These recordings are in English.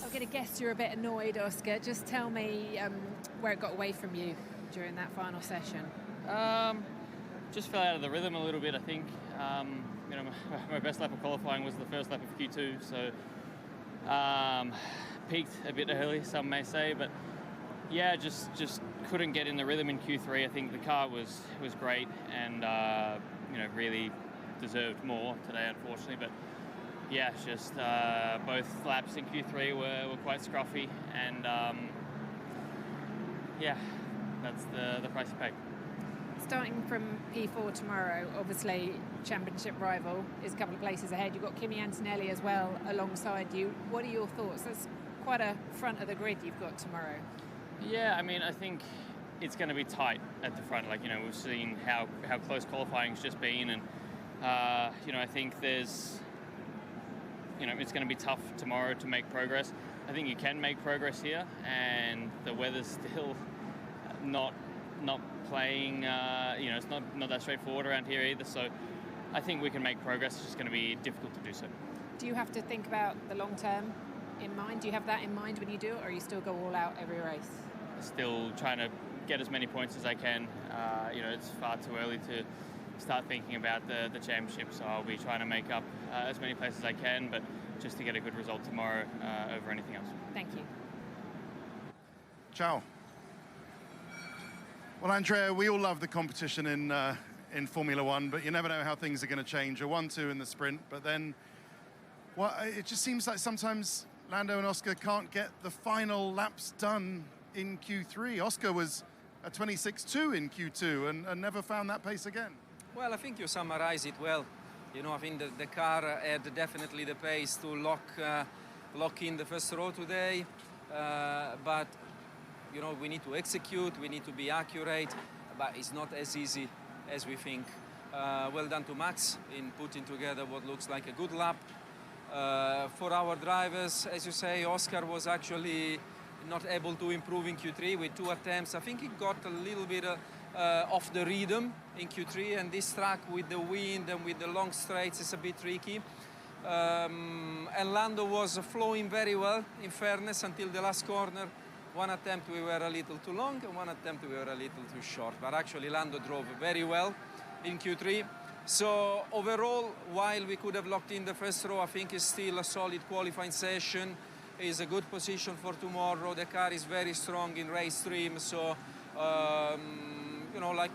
I'm going to guess you're a bit annoyed, Oscar. Just tell me where it got away from you during that final session. Just fell out of the rhythm a little bit, I think. My best lap of qualifying was the first lap of Q2, so peaked a bit early, some may say, but yeah, just couldn't get in the rhythm in Q3. I think the car was great and really deserved more today, unfortunately, but yeah, just both laps in Q3 were quite scruffy, and that's the price you pay. Starting from P4 tomorrow, obviously championship rival is a couple of places ahead. You've got Kimi Antonelli as well alongside you. What are your thoughts? That's quite a front of the grid you've got tomorrow. Yeah, I mean, I think it's going to be tight at the front. We've seen how close qualifying's just been, and I think there's it's going to be tough tomorrow to make progress. I think you can make progress here, and the weather's still not playing. It's not that straightforward around here either. So I think we can make progress. It's just going to be difficult to do so. Do you have to think about the long term in mind? Do you have that in mind when you do it, or you still go all out every race? Still trying to get as many points as I can. It's far too early to start thinking about the championship, so I'll be trying to make up as many places as I can, but just to get a good result tomorrow over anything else. Thank you. Ciao. Well, Andrea, we all love the competition in Formula One, but you never know how things are going to change. A 1-2 in the sprint, but then it just seems like sometimes Lando and Oscar can't get the final laps done in Q3. Oscar was a 26.2 in Q2 and never found that pace again. Well, I think you summarize it well. I think the car had definitely the pace to lock in the first row today, but we need to execute, we need to be accurate, but it's not as easy as we think. Well done to Max in putting together what looks like a good lap. For our drivers, as you say, Oscar was actually not able to improve in Q3 with 2 attempts. I think he got a little bit off the rhythm in Q3, and this track with the wind and with the long straights is a bit tricky. And Lando was flowing very well, in fairness, until the last corner. One attempt we were a little too long, and one attempt we were a little too short. But actually Lando drove very well in Q3. So overall, while we could have locked in the first row, I think it's still a solid qualifying session. It's a good position for tomorrow. The car is very strong in race stream, so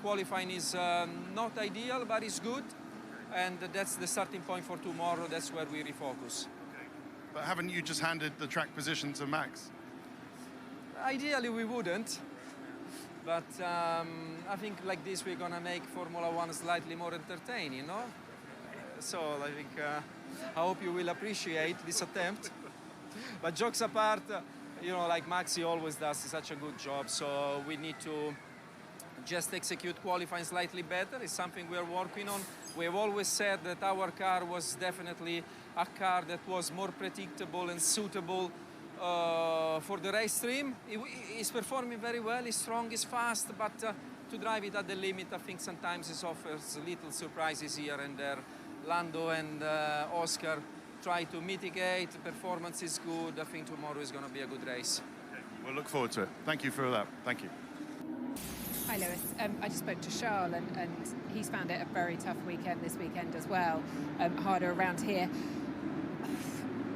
qualifying is not ideal, but it's good, and that's the starting point for tomorrow. That's where we refocus. Okay. But haven't you just handed the track position to Max? Ideally we wouldn't, but I think like this we're gonna make Formula One slightly more entertaining, So I think I hope you will appreciate this attempt. But jokes apart, like Maxi always does such a good job, so we need to just execute qualifying slightly better. It's something we're working on. We've always said that our car was definitely a car that was more predictable and suitable for the race stream. He's performing very well, he's strong, he's fast, but to drive it at the limit, I think sometimes it offers little surprises here and there. Lando and Oscar try to mitigate, performance is good. I think tomorrow is going to be a good race. Okay. We'll look forward to it. Thank you for that. Thank you. Hi Lewis, I just spoke to Charles and he's found it a very tough weekend this weekend as well, harder around here.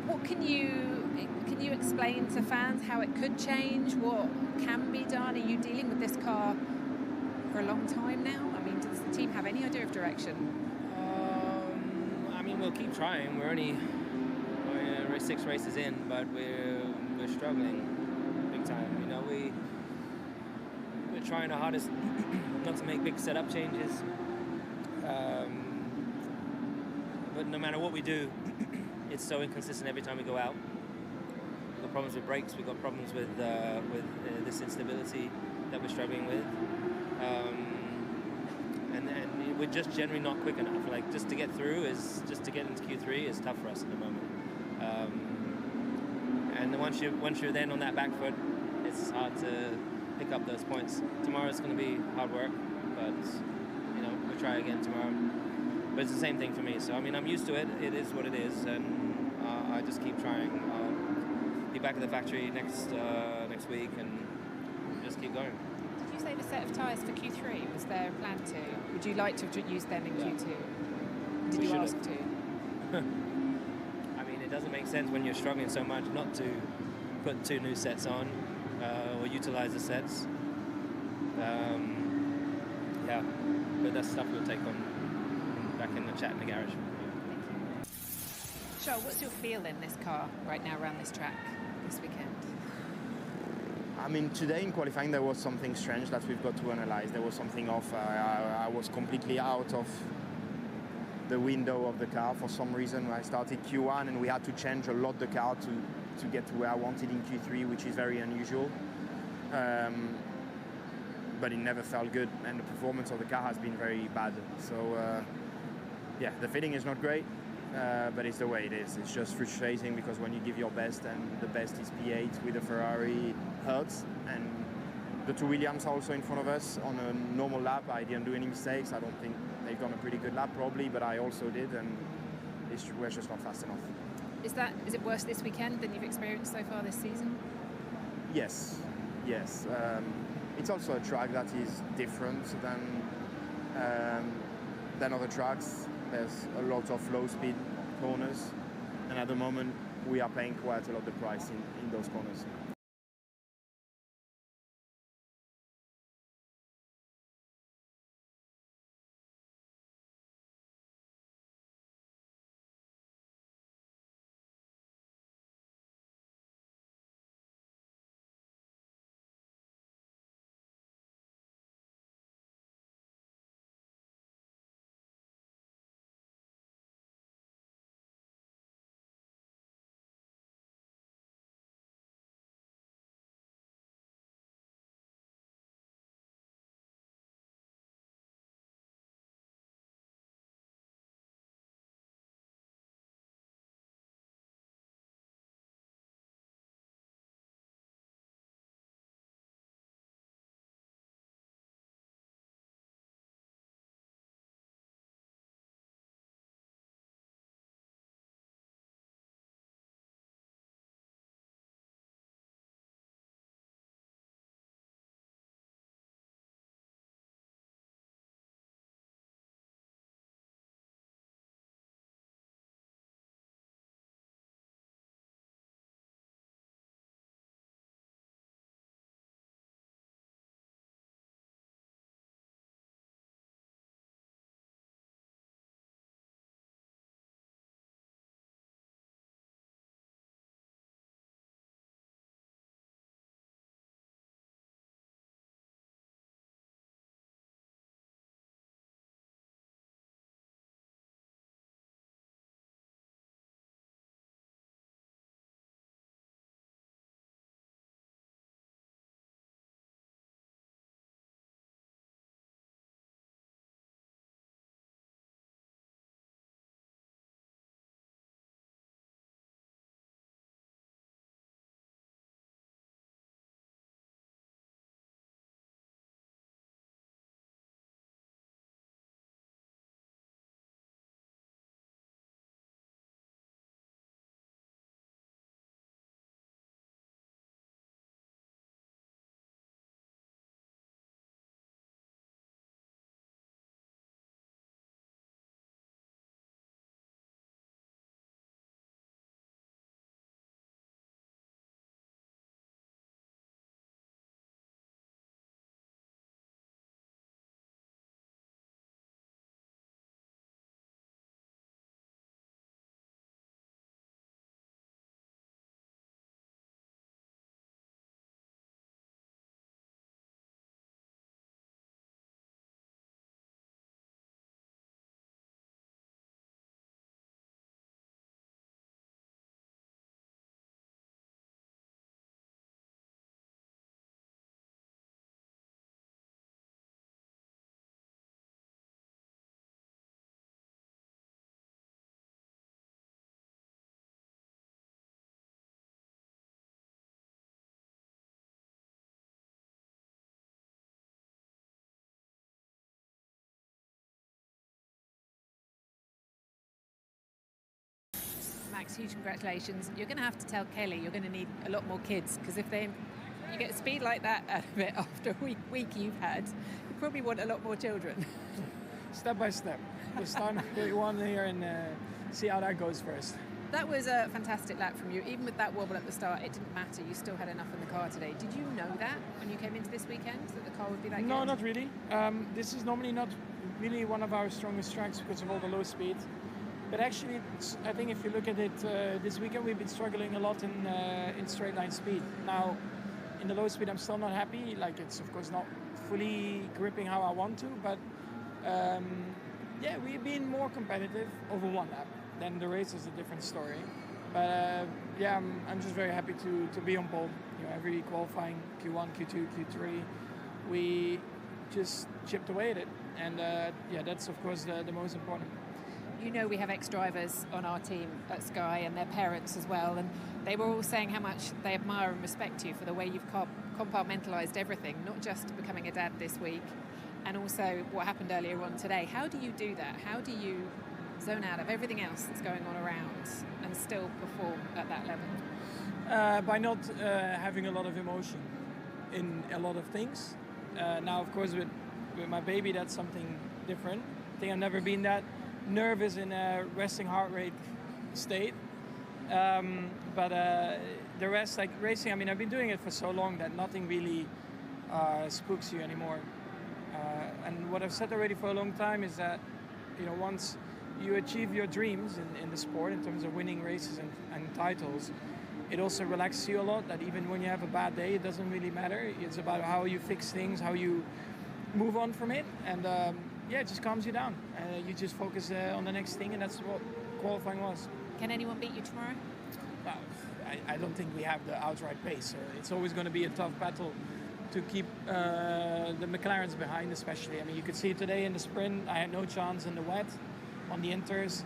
What can you explain to fans how it could change, what can be done? Are you dealing with this car for a long time now? I mean, does the team have any idea of direction? We'll keep trying. We're 6 races in, but we're struggling big time. We're trying our hardest not to make big setup changes. But no matter what we do, it's so inconsistent every time we go out. We've got problems with brakes. We've got problems with this instability that we're struggling with. And we're just generally not quick enough. Just to get through just to get into Q3 is tough for us at the moment. And then once you're then on that back foot, it's hard to pick up those points. Tomorrow's going to be hard work, but we'll try again tomorrow. But it's the same thing for me. So I'm used to it. It is what it is, and I just keep trying. be back at the factory next week and just keep going. Did you save a set of tyres for Q3? Was there a plan to? Would you like to have used them in Q2? Did We you should ask have. to? I mean, it doesn't make sense when you're struggling so much not to put 2 new sets on or utilize the sets. Yeah, but that's stuff we'll take on back in the chat in the garage. Charles, what's your feel in this car right now around this track this weekend? I mean, today in qualifying there was something strange that we've got to analyze. There was something off. I was completely out of the window of the car for some reason. I started Q1 and we had to change a lot the car to get to where I wanted in Q3, which is very unusual. But it never felt good, and the performance of the car has been very bad. So yeah, the feeling is not great, but it's the way it is. It's just frustrating because when you give your best and the best is P8 with a Ferrari, it hurts. And the 2 Williams are also in front of us on a normal lap. I didn't do any mistakes. I don't think they've done a pretty good lap probably, but I also did, and we're just not fast enough. Is it worse this weekend than you've experienced so far this season? Yes. It's also a track that is different than other tracks. There's a lot of low-speed corners, and at the moment we are paying quite a lot of the price in those corners. Max, huge congratulations. You're going to have to tell Kelly you're going to need a lot more kids, because if you get speed like that out of it after a week you've had, you probably want a lot more children. Step by step. We'll start with one here and see how that goes first. That was a fantastic lap from you. Even with that wobble at the start, it didn't matter. You still had enough in the car today. Did you know that when you came into this weekend, that the car would be that good? No, not really. This is normally not really one of our strongest tracks because of all the low speed. But actually, I think if you look at it this weekend, we've been struggling a lot in straight line speed. Now, in the low speed, I'm still not happy. Like, it's of course not fully gripping how I want to, but yeah, we've been more competitive over one lap. Then the race is a different story. But yeah, I'm just very happy to be on pole. You know, every qualifying Q1, Q2, Q3, we just chipped away at it. And yeah, that's of course the most important. You know, we have ex-drivers on our team at Sky and their parents as well, and they were all saying how much they admire and respect you for the way you've compartmentalised everything, not just becoming a dad this week, and also what happened earlier on today. How do you do that? How do you zone out of everything else that's going on around and still perform at that level? By not having a lot of emotion in a lot of things. Now, of course, with my baby, that's something different. I think I've never been that nervous in a resting heart rate state. But the rest, like racing, I mean, I've been doing it for so long that nothing really spooks you anymore. And what I've said already for a long time is that, you know, once you achieve your dreams in the sport in terms of winning races and titles, it also relaxes you a lot, that even when you have a bad day, it doesn't really matter. It's about how you fix things, how you move on from it, and yeah, it just calms you down. You just focus on the next thing, and that's what qualifying was. Can anyone beat you tomorrow? Well, I don't think we have the outright pace, so it's always going to be a tough battle to keep the McLarens behind, especially. I mean, you could see today in the sprint, I had no chance in the wet on the inters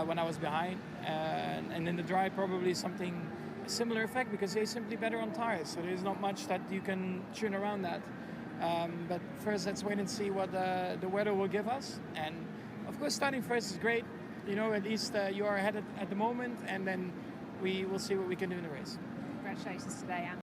when I was behind, and in the dry probably something similar effect because they're simply better on tires, so there's not much that you can tune around that. But first, let's wait and see what the weather will give us. And of course, starting first is great. You know, at least you are ahead at the moment, and then we will see what we can do in the race. Congratulations today, Anne.